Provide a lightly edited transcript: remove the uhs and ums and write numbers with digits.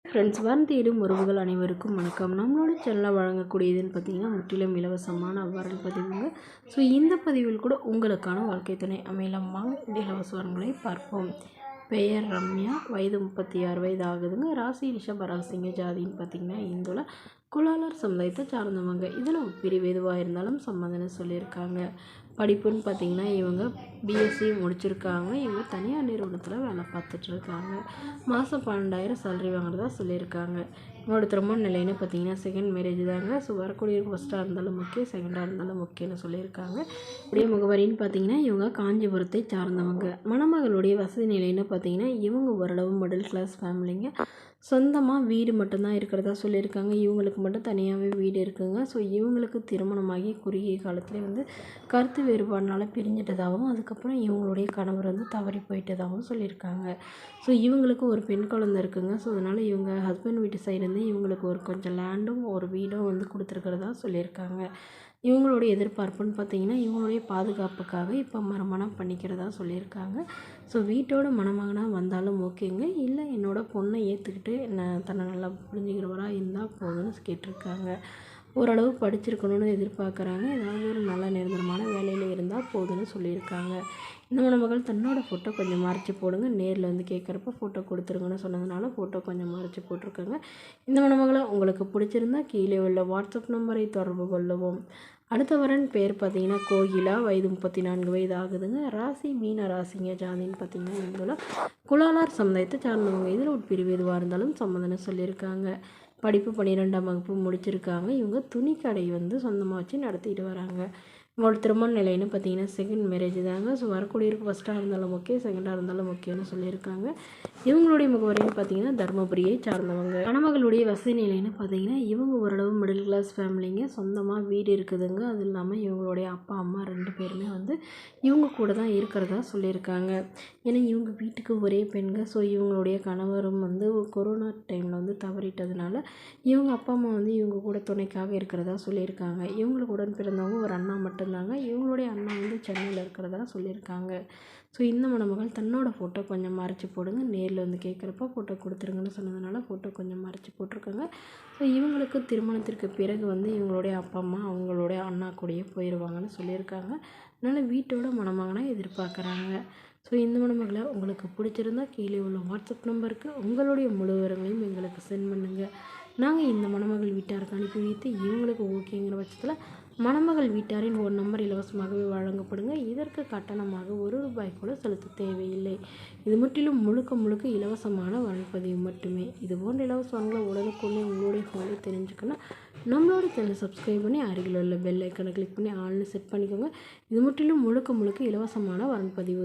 Friends தேடும் உறவுகள் அனைவருக்கும் வணக்கம். நம்மளோட சேனலில் வழங்கக்கூடியதுன்னு பார்த்தீங்கன்னா முற்றிலும் இலவசமான வரன் பதிவுங்க. ஸோ இந்த பதிவில் கூட உங்களுக்கான வாழ்க்கை துணை அமையலாம். வாங்க இலவச வரன்களை பார்ப்போம். பெயர் ரம்யா, வயது 36 வயது ஆகுதுங்க. ராசி ரிஷப ராசிங்க. ஜாதின்னு பார்த்தீங்கன்னா இந்துல குலாலர் சமுதாயத்தை சார்ந்தவங்க. இதில் பிரிவு எதுவாக இருந்தாலும் சம்மதம்னு சொல்லியிருக்காங்க. படிப்புன்னு பார்த்தீங்கன்னா இவங்க பிஎஸ்சி முடிச்சிருக்காங்க. இவங்க தனியார் நிறுவனத்தில் வேலை பார்த்துட்ருக்காங்க. மாதம் 12,000 சேலரி வாங்குறதா சொல்லியிருக்காங்க. இவங்களோட திருமண நிலைன்னு பார்த்தீங்கன்னா செகண்ட் மேரேஜ் தாங்க. ஸோ வரக்கூடியவங்க ஃபஸ்ட்டாக இருந்தாலும் முக்கியம், செகண்டாக இருந்தாலும் முக்கியம்னு சொல்லியிருக்காங்க. இப்படியே முகவரின்னு பார்த்தீங்கன்னா இவங்க காஞ்சிபுரத்தை சார்ந்தவங்க. மணமகளுடைய வசதி நிலைன்னு பார்த்தீங்கன்னா இவங்க ஓரளவு மிடில் கிளாஸ் ஃபேமிலிங்க. சொந்தமாக வீடு மட்டும்தான் இருக்கிறதா சொல்லியிருக்காங்க. இவங்களுக்கு மட்டும் தனியாகவே வீடு இருக்குங்க. ஸோ இவங்களுக்கு திருமணமாகி குறுகிய காலத்துலேயே கருத்து வேறுபாடுனால பிரிஞ்சிட்டதாகவும், அதுக்கப்புறம் இவங்களுடைய கணவர் தவறி போயிட்டதாகவும் சொல்லியிருக்காங்க. ஸோ இவங்களுக்கு ஒரு பெண் குழந்தை இருக்குங்க. ஸோ அதனால் இவங்க ஹஸ்பண்ட் வீட்டு சைடுலேருந்து இவங்களுக்கு ஒரு கொஞ்சம் லேண்டும் ஒரு வீடும் கொடுத்துருக்கிறதா சொல்லியிருக்காங்க. இவங்களுடைய எதிர்பார்ப்புன்னு பார்த்தீங்கன்னா இவங்களுடைய பாதுகாப்புக்காக இப்போ மறுமணம் பண்ணிக்கிறதா சொல்லியிருக்காங்க. ஸோ வீட்டோட மணமகனாக வந்தாலும் ஓகேங்க, இல்லை என்னோடய பொண்ணை ஏற்றுக்கிட்டு தன்னை நல்லா புரிஞ்சுக்கிறவராக இருந்தால் போதும்னு கேட்டிருக்காங்க. ஓரளவு படிச்சிருக்கணும்னு எதிர்பார்க்குறாங்க. ஏதாவது ஒரு நல்ல நிரந்தரமான வேலையில் இருந்தால் போதும்னு சொல்லியிருக்காங்க. இந்த மணமகள் தன்னோட ஃபோட்டோ கொஞ்சம் மறைச்சி போடுங்க, நேரில் கேட்குறப்ப ஃபோட்டோ கொடுத்துருங்கன்னு சொன்னதுனால ஃபோட்டோ கொஞ்சம் மறைச்சி போட்டிருக்காங்க. இந்த மணமகளை உங்களுக்கு பிடிச்சிருந்தா கீழே உள்ள வாட்ஸ்அப் நம்பரை தொடர்பு கொள்ளவும். அடுத்த வரன் பேர் பார்த்தீங்கன்னா கோகிலா, வயது 34 வயது ஆகுதுங்க. ராசி மீன ராசிங்க. ஜாதின்னு பார்த்தீங்கன்னா இவங்கள குலாலார் சமுதாயத்தை சார்ந்தவங்க. இதில் ஒரு பிரிவு எதுவாக இருந்தாலும் சம்மதம்னு சொல்லியிருக்காங்க. படிப்பு 12ஆம் வகுப்பு முடிச்சிருக்காங்க. இவங்க துணி கடை சொந்தமாக வச்சு நடத்திட்டு வராங்க. இவங்களோட திருமண நிலைன்னு பார்த்தீங்கன்னா செகண்ட் மேரேஜ் தாங்க. ஸோ வரக்கூடியவருக்கு ஃபஸ்ட்டாக இருந்தாலும் ஓகே, செகண்டாக இருந்தாலும் ஓகேன்னு சொல்லியிருக்காங்க. இவங்களுடைய முகவரின்னு பார்த்தீங்கன்னா தருமபுரியை சார்ந்தவங்க. கணமகளுடைய வசதி நிலைன்னு பார்த்தீங்கன்னா இவங்க ஓரளவு மிடில் கிளாஸ் ஃபேமிலிங்க. சொந்தமாக வீடு இருக்குதுங்க. அது இல்லாமல் இவங்களுடைய அப்பா அம்மா 2 பேருமே இவங்க கூட தான் இருக்கிறதா சொல்லியிருக்காங்க. ஏன்னா இவங்க வீட்டுக்கு ஒரே பெண்க. ஸோ இவங்களுடைய கணவரும் கொரோனா டைமில் தவறிட்டதுனால இவங்க அப்பா அம்மா இவங்க கூட துணைக்காக இருக்கிறதா சொல்லியிருக்காங்க. இவங்களுக்கு உடன் பிறந்தவங்க ஒரு அண்ணா மட்டும்தாங்க. இவங்களுடைய அண்ணா சென்னையில் இருக்கிறதா சொல்லியிருக்காங்க. ஸோ இந்த மணமகள் தன்னோட ஃபோட்டோ கொஞ்சம் மறைச்சி போடுங்க, நேரில் கேட்குறப்ப ஃபோட்டோ கொடுத்துருங்கன்னு சொன்னதுனால ஃபோட்டோ கொஞ்சம் மறைச்சி போட்டிருக்காங்க. ஸோ இவங்களுக்கு திருமணத்திற்கு பிறகு இவங்களுடைய அப்பா அம்மா அவங்களுடைய அண்ணா கூடயே போயிடுவாங்கன்னு சொல்லியிருக்காங்க. அதனால் வீட்டோட மணமகனாக எதிர்பார்க்குறாங்க. ஸோ இந்த மணமகளை உங்களுக்கு பிடிச்சிருந்தா கீழே உள்ள வாட்ஸ்அப் நம்பருக்கு உங்களுடைய முழு விவரங்களையும் எங்களுக்கு சென்ட் பண்ணுங்கள். நாங்கள் இந்த மணமகள் வீட்டாருக்கு அனுப்பி வைத்து இவங்களுக்கு ஓகேங்கிற பட்சத்தில் மணமகள் வீட்டாரின் ஒரு நம்பர் இலவசமாகவே வழங்கப்படுங்க. இதற்கு கட்டணமாக ₹1 கூட செலுத்த தேவையில்லை. இது முற்றிலும் முழுக்க இலவசமான வழங்குப்பதிவு மட்டுமே. இது போன்ற இலவச வரங்களை உடனுக்குள்ளே உங்களுடைய ஃபோனில் தெரிஞ்சுக்கணும். நம்மளோட சேனலை சப்ஸ்கிரைப் பண்ணி அருகில் உள்ள பெல் ஐக்கனை கிளிக் பண்ணி ஆல்னு செட் பண்ணிக்கோங்க. இது முற்றிலும் முழுக்க இலவசமான வரன்பதிவு.